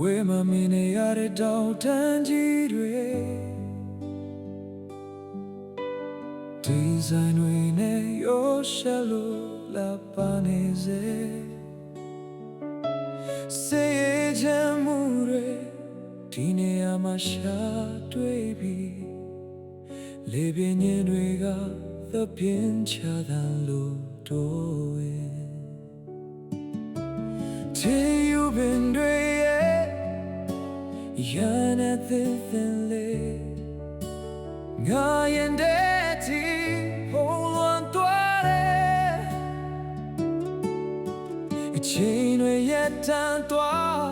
为嘛明年要的到谈几对？第三位呢有下路拉巴内塞，谁将木瑞？ဒီနေရာမှာရှာတွေ့ပြီလေပြင်းရင်တွေကသပြင်းချတဲ့လို့တို့ရဲ့ချေယူပင်တွေရဲ့ရန်တဲ့သင်သင်လေးငါရင်တဲ့တီဖုံးလွန်သွားတယ်အချိန်တွေရဲ့တန်သွား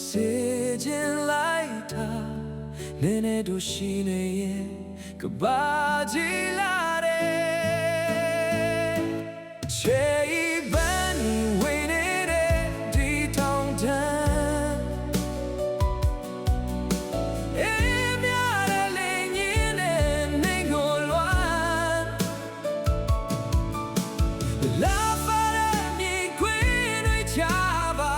စေခြင်းလိုက်တာနည်းနည်းတို့ရှိနေရဲ့ကဘာကြီးလာတယ်ချေဘန်ဝေးနေတဲ့ဒီထောင်တန်းအေးမြရလေးညင်းနဲ့နေကိုလွမ်းလာပါရမီခွေတွေချပါ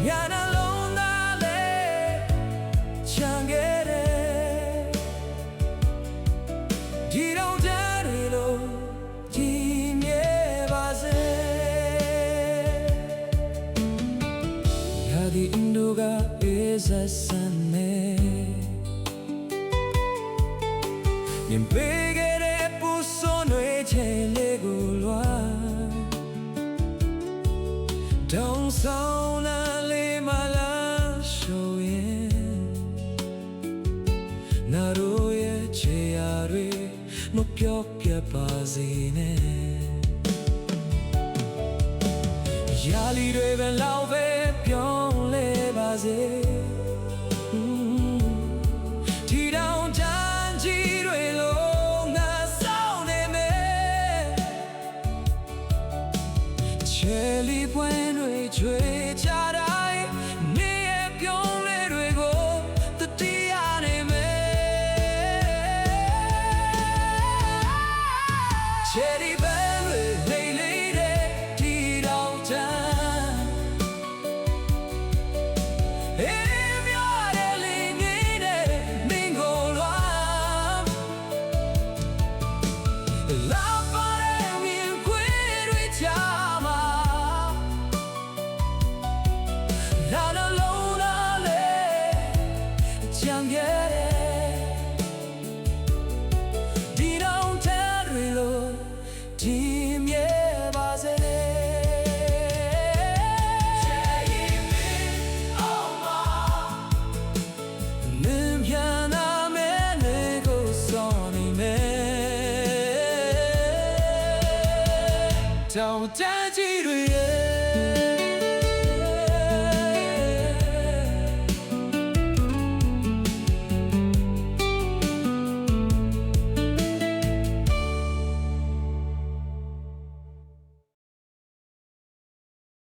ညာနှလုံးသားလေးချမ်းခဲ့တယ်ဒီတော့တည်းတွေလို့ဒီမြဲပါစေရာဒီအင်ဒိုကအေးစဆန်နေမြင်ပေးခဲ့တဲ့ပူစွန်တွေချေလေးကိုလွှမ်းတောင်းဆောင်လာလေးမလားရှုံးရင်နာတို့ရဲ့ချေရာတွေမပြောပြပါစေနဲ့ရာလီတွေပဲလောက်ပဲပြောင်းလဲပါစေဒီတောင်ချမ်းကြီးတွေလုံးငါဆောင်နေမယ်ချေလီပွင့်တွေချွေချတိုင်းနေရပြုံးလဲတွေကိုတတိယနေမယ်ချေဒီဘယ်လေးလေးတဲ့ဒီတောင်ချမ်းအေးမြရလေးနေတဲ့မင်းကိုလွမ်းလာပါရမီခွေတွေချမှာလာနှလုံးသားလေးချမ်းခဲ့တယ်ဒီတောင်ထဲတွေလို့ဒီမြဲပါစေတောင်တန်းကြီးတွေ